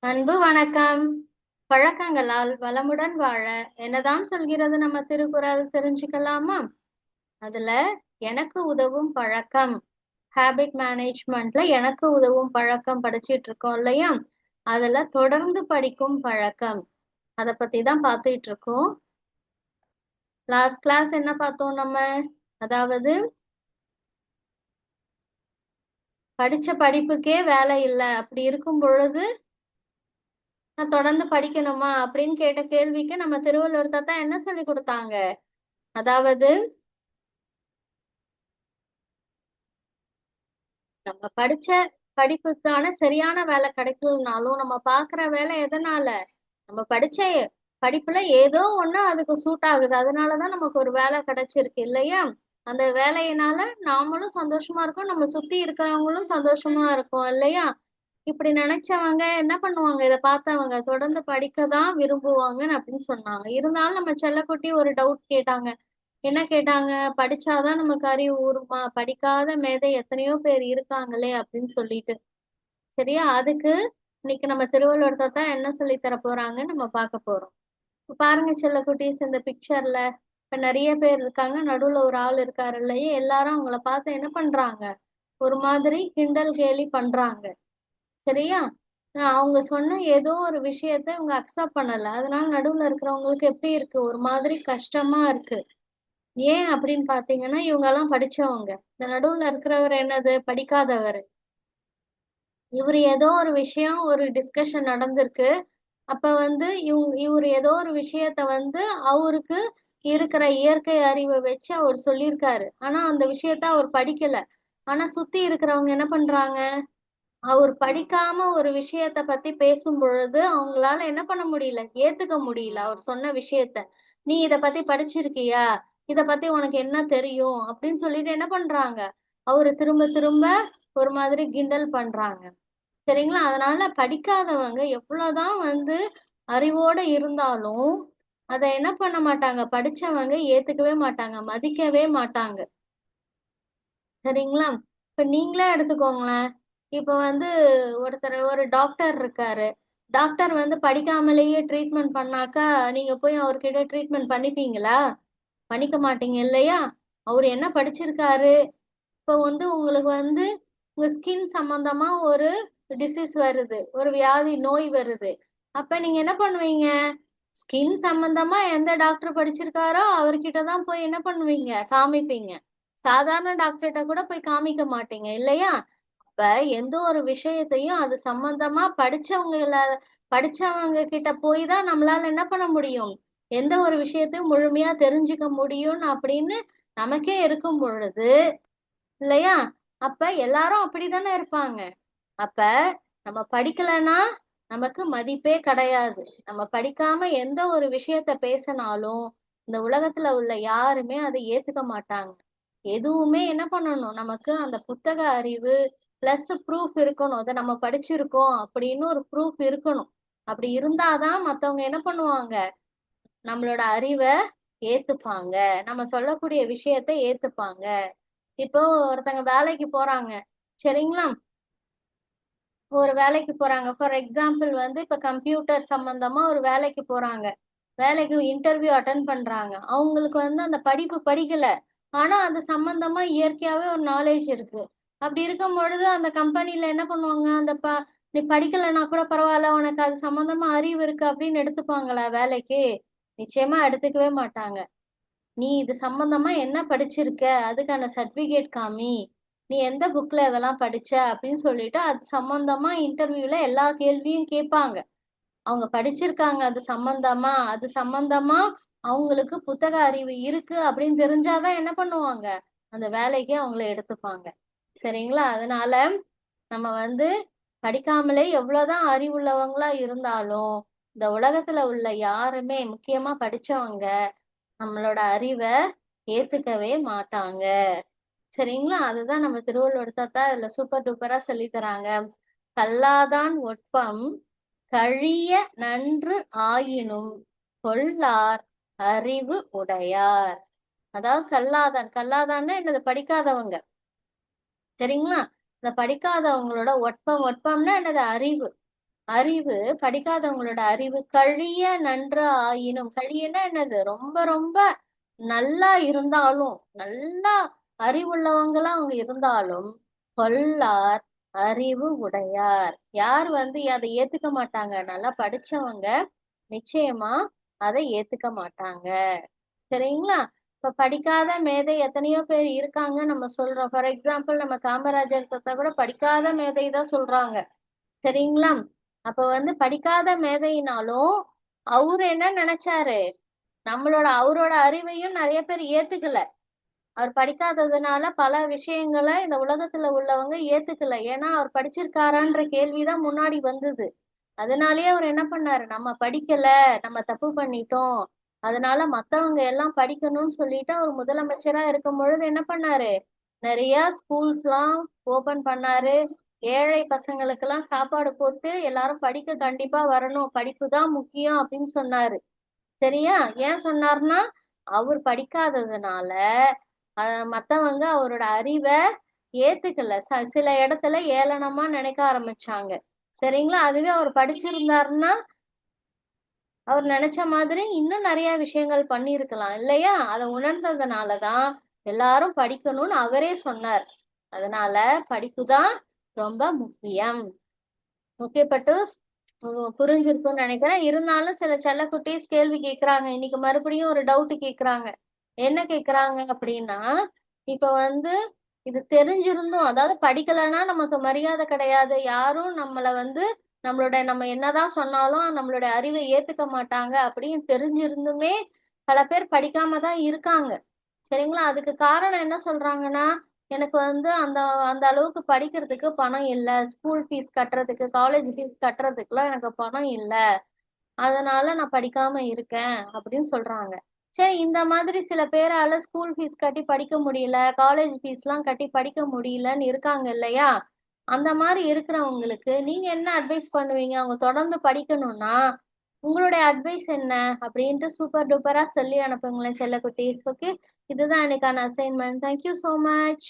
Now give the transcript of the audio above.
அன்பு வணக்கம். பழக்கங்களால் வளமுடன் வாழ என்னதான் சொல்கிறது நம்ம திருக்குறள் தெரிஞ்சுக்கலாமா? அதுல எனக்கு உதவும் பழக்கம், ஹேபிட் மேனேஜ்மெண்ட்ல எனக்கு உதவும் பழக்கம் படிச்சிட்டு இருக்கோம் இல்லையா? அதுல தொடர்ந்து படிக்கும் பழக்கம், அத பத்தி தான் பார்த்துட்டு இருக்கோம். லாஸ்ட் கிளாஸ் என்ன பார்த்தோம் நம்ம? அதாவது படிச்ச படிப்புக்கே வேலை இல்லை அப்படி இருக்கும் பொழுது நான் தொடர்ந்து படிக்கணுமா அப்படின்னு கேட்ட கேள்விக்கு நம்ம திருவள்ளுவர் தாத்தா என்ன சொல்லி கொடுத்தாங்க? அதாவது நம்ம படிச்ச படிப்புக்கான சரியான வேலை கிடைக்கலனாலும் நம்ம பாக்குற வேலை எதனால? நம்ம படிச்ச படிப்புல ஏதோ ஒண்ணு அதுக்கு சூட் ஆகுது, அதனாலதான் நமக்கு ஒரு வேலை கிடைச்சிருக்கு இல்லையா? அந்த வேலையினால நாமளும் சந்தோஷமா இருக்கோம், நம்ம சுத்தி இருக்கிறவங்களும் சந்தோஷமா இருக்கோம் இல்லையா? இப்படி நினைச்சவங்க என்ன பண்ணுவாங்க, இதை பார்த்தவங்க தொடர்ந்து படிக்கதான் விரும்புவாங்கன்னு அப்படின்னு சொன்னாங்க. இருந்தாலும் நம்ம செல்லக்குட்டி ஒரு டவுட் கேட்டாங்க. என்ன கேட்டாங்க? படிச்சாதான் நமக்கு அறிவு ஊறுமா? படிக்காத மேதை எத்தனையோ பேர் இருக்காங்களே அப்படின்னு சொல்லிட்டு. சரியா? அதுக்கு இன்னைக்கு நம்ம திருவள்ளுவர் தாத்தா என்ன சொல்லி தர போறாங்கன்னு நம்ம பார்க்க போறோம். இப்ப பாருங்க செல்லக்குட்டீஸ், இந்த பிக்சர்ல இப்ப நிறைய பேர் இருக்காங்க, நடுவுல ஒரு ஆள் இருக்காரு இல்லையே? எல்லாரும் அவங்கள பார்த்து என்ன பண்றாங்க? ஒரு மாதிரி கிண்டல் கேலி பண்றாங்க. சரியா? அவங்க சொன்ன ஏதோ ஒரு விஷயத்த இவங்க அக்செப்ட் பண்ணல, அதனால நடுவுல இருக்கிறவங்களுக்கு எப்படி இருக்கு? ஒரு மாதிரி கஷ்டமா இருக்கு. ஏன் அப்படின்னு பாத்தீங்கன்னா, இவங்க எல்லாம் படிச்சவங்க. இந்த நடுவுல இருக்கிறவர் என்னது? படிக்காதவர். இவர் ஏதோ ஒரு விஷயம், ஒரு டிஸ்கஷன் நடந்திருக்கு. அப்ப வந்து இவர் ஏதோ ஒரு விஷயத்த வந்து அவருக்கு இருக்கிற இயற்கை அறிவை வச்சு அவர் சொல்லியிருக்காரு. ஆனா அந்த விஷயத்த அவர் படிக்கல. ஆனா சுத்தி இருக்கிறவங்க என்ன பண்றாங்க? அவர் படிக்காம ஒரு விஷயத்த பத்தி பேசும் பொழுது அவங்களால என்ன பண்ண முடியல? ஏத்துக்க முடியல அவர் சொன்ன விஷயத்த. நீ இத பத்தி படிச்சிருக்கியா? இத பத்தி உனக்கு என்ன தெரியும்? அப்படின்னு சொல்லிட்டு என்ன பண்றாங்க? அவரு திரும்ப திரும்ப ஒரு மாதிரி கிண்டல் பண்றாங்க. சரிங்களா? அதனால படிக்காதவங்க எவ்வளவுதான் வந்து அறிவோட இருந்தாலும் அத என்ன பண்ண மாட்டாங்க? படிச்சவங்க ஏத்துக்கவே மாட்டாங்க, மதிக்கவே மாட்டாங்க. சரிங்களா? இப்ப நீங்களே எடுத்துக்கோங்களேன். இப்ப வந்து ஒரு டாக்டர் இருக்காரு. டாக்டர் வந்து படிக்காமலேயே ட்ரீட்மெண்ட் பண்ணாக்கா, நீங்க போய் அவர்கிட்ட ட்ரீட்மெண்ட் பண்ணிப்பீங்களா? பண்ணிக்க மாட்டீங்க இல்லையா? அவரு என்ன படிச்சிருக்காரு? இப்ப வந்து உங்களுக்கு வந்து உங்க ஸ்கின் சம்பந்தமா ஒரு டிசீஸ் வருது, ஒரு வியாதி நோய் வருது. அப்ப நீங்க என்ன பண்ணுவீங்க? ஸ்கின் சம்பந்தமா எந்த டாக்டர் படிச்சிருக்காரோ அவர்கிட்ட தான் போய் என்ன பண்ணுவீங்க? காமிப்பீங்க. சாதாரண டாக்டர்கிட்ட கூட போய் காமிக்க மாட்டீங்க இல்லையா? அப்ப எந்த ஒரு விஷயத்தையும் அது சம்பந்தமா படிச்சவங்க கிட்ட போய் தான் நம்மளால என்ன பண்ண முடியும்? எந்த ஒரு விஷயத்தையும் முழுமையா தெரிஞ்சுக்க முடியும் அப்படின்னு நமக்கே இருக்கும் பொழுது இல்லையா? அப்ப எல்லாரும் அப்படித்தானே இருப்பாங்க. அப்ப நம்ம படிக்கலைன்னா நமக்கு மதிப்பே கிடையாது. நம்ம படிக்காம எந்த ஒரு விஷயத்த பேசினாலும் இந்த உலகத்துல உள்ள யாருமே அதை ஏத்துக்க மாட்டாங்க. எதுவுமே என்ன பண்ணணும்? நமக்கு அந்த புத்தக அறிவு பிளஸ் ப்ரூஃப் இருக்கணும். அதை நம்ம படிச்சிருக்கோம் அப்படின்னு ஒரு ப்ரூஃப் இருக்கணும். அப்படி இருந்தாதான் மத்தவங்க என்ன பண்ணுவாங்க? நம்மளோட அறிவை ஏத்துப்பாங்க, நம்ம சொல்லக்கூடிய விஷயத்த ஏத்துப்பாங்க. இப்போ ஒருத்தங்க வேலைக்கு போறாங்க. சரிங்களா? ஒரு வேலைக்கு போறாங்க. ஃபார் எக்ஸாம்பிள் வந்து இப்ப கம்ப்யூட்டர் சம்பந்தமா ஒரு வேலைக்கு போறாங்க. வேலைக்கு இன்டர்வியூ அட்டன் பண்றாங்க. அவங்களுக்கு வந்து அந்த படிப்பு படிக்கல. ஆனா அது சம்பந்தமா இயற்கையாவே ஒரு நாலேஜ் இருக்கு. அப்படி இருக்கும் பொழுது அந்த கம்பெனில என்ன பண்ணுவாங்க? நீ படிக்கலைன்னா கூட பரவாயில்ல, உனக்கு அது சம்பந்தமா அறிவு இருக்கு அப்படின்னு எடுத்துப்பாங்களா வேலைக்கு? நிச்சயமா எடுத்துக்கவே மாட்டாங்க. நீ இது சம்பந்தமா என்ன படிச்சிருக்க? அதுக்கான சர்டிபிகேட் காமி. நீ எந்த புக்ல இதெல்லாம் படிச்ச அப்படின்னு சொல்லிட்டு அது சம்பந்தமா இன்டர்வியூல எல்லா கேள்வியும் கேட்பாங்க. அவங்க படிச்சிருக்காங்க அது சம்பந்தமா அவங்களுக்கு புத்தக அறிவு இருக்கு அப்படின்னு தெரிஞ்சாதான் என்ன பண்ணுவாங்க? அந்த வேலைக்கு அவங்கள எடுத்துப்பாங்க. சரிங்களா? அதனால நம்ம வந்து படிக்காமலே எவ்வளவுதான் அறிவுள்ளவங்களா இருந்தாலும் இந்த உலகத்துல உள்ள யாருமே, முக்கியமா படிச்சவங்க, நம்மளோட அறிவை ஏத்துக்கவே மாட்டாங்க. சரிங்களா? அதுதான் நம்ம திருவள்ளுவர் தாத்தா இதுல சூப்பர் டூப்பரா சொல்லி தராங்க. கல்லாதான் ஒட்பம் கழிய நன்று ஆயினும் கொல்லார் அறிவு உடையார். அதாவது கல்லாதான்னா என்னது? படிக்காதவங்க. சரிங்களா? இந்த படிக்காதவங்களோட ஒட்பம்னா என்னது? அறிவு. அறிவு படிக்காதவங்களோட அறிவு கழிய நன்று ஆயினும், கழியன்னா என்னது, ரொம்ப ரொம்ப நல்லா இருந்தாலும், நல்லா அறிவுள்ளவங்களா அவங்க இருந்தாலும், கொல்லார் அறிவு உடையார். யார் வந்து அதை ஏத்துக்க மாட்டாங்க, நல்லா படிச்சவங்க நிச்சயமா அதை ஏத்துக்க மாட்டாங்க. சரிங்களா? இப்ப படிக்காத மேதை எத்தனையோ பேர் இருக்காங்க நம்ம சொல்றோம். ஃபார் எக்ஸாம்பிள் நம்ம காமராஜர் தாத்தா கூட படிக்காத மேதை தான் சொல்றாங்க. சரிங்களா? அப்ப வந்து படிக்காத மேதையினாலும் அவரு என்ன நினைச்சாரு, அவரோட அறிவையும் நிறைய பேர் ஏத்துக்கல. அவர் படிக்காததுனால பல விஷயங்களை இந்த உலகத்துல உள்ளவங்க ஏத்துக்கல. ஏன்னா அவர் படிச்சிருக்காரான்ற கேள்விதான் முன்னாடி வந்தது. அதனாலயே அவர் என்ன பண்ணாரு, நம்ம படிக்கல, நம்ம தப்பு பண்ணிட்டோம், அதனால மத்தவங்க எல்லாம் படிக்கணும்னு சொல்லிட்டு அவர் முதலமைச்சரா இருக்கும் பொழுது என்ன பண்ணாரு, நிறைய ஸ்கூல்ஸ் எல்லாம் ஓபன் பண்ணாரு. ஏழை பசங்களுக்கு எல்லாம் சாப்பாடு போட்டு எல்லாரும் படிக்க கண்டிப்பா வரணும், படிப்பு தான் முக்கியம் அப்படின்னு சொன்னாரு. சரியா? ஏன் சொன்னார்னா, அவர் படிக்காததுனால மத்தவங்க அவரோட அறிவை ஏத்துக்கல. சில இடத்துல ஏளனமா நினைக்க ஆரம்பிச்சாங்க. சரிங்களா? அதுவே அவர் படிச்சிருந்தாருன்னா அவர் நினைச்ச மாதிரி இன்னும் நிறைய விஷயங்கள் பண்ணியிருக்கலாம் இல்லையா? அதை உணர்ந்ததுனாலதான் எல்லாரும் படிக்கணும்னு அவரே சொன்னார். அதனால படிப்புதான் ரொம்ப முக்கியம். ஓகே பட்டு, புரிஞ்சிருக்கும்னு நினைக்கிறேன். இருந்தாலும் சில செல்லக்குட்டீஸ் கேள்வி கேக்குறாங்க. இன்னைக்கு மறுபடியும் ஒரு டவுட் கேக்குறாங்க. என்ன கேக்குறாங்க அப்படின்னா, இப்ப வந்து இது தெரிஞ்சிருந்தும், அதாவது படிக்கலைன்னா நமக்கு மரியாதை கிடையாது, யாரும் நம்மள வந்து நம்ம என்னதான் சொன்னாலும் நம்மளுடைய அறிவை ஏத்துக்க மாட்டாங்க அப்படின்னு தெரிஞ்சிருந்துமே பல பேர் படிக்காம தான் இருக்காங்க. சரிங்களா? அதுக்கு காரணம் என்ன சொல்றாங்கன்னா, எனக்கு வந்து அந்த அந்த அளவுக்கு படிக்கிறதுக்கு பணம் இல்ல, ஸ்கூல் ஃபீஸ் கட்டுறதுக்கு, காலேஜ் ஃபீஸ் கட்டுறதுக்குலாம் எனக்கு பணம் இல்ல, அதனால நான் படிக்காம இருக்கேன் அப்படின்னு சொல்றாங்க. சரி, இந்த மாதிரி சில பேரால ஸ்கூல் ஃபீஸ் கட்டி படிக்க முடியல, காலேஜ் ஃபீஸ்லாம் கட்டி படிக்க முடியலன்னு இருக்காங்க இல்லையா? அந்த மாதிரி இருக்கிறவங்களுக்கு நீங்க என்ன அட்வைஸ் பண்ணுவீங்க? அவங்க தொடர்ந்து படிக்கணும்னா உங்களுடைய அட்வைஸ் என்ன அப்படின்ட்டு சூப்பர் டூப்பரா சொல்லி அனுப்புங்களேன் செல்லக்குட்டீஸ். ஓகே, இதுதான் எனக்கான அசைன்மெண்ட். Thank you so much.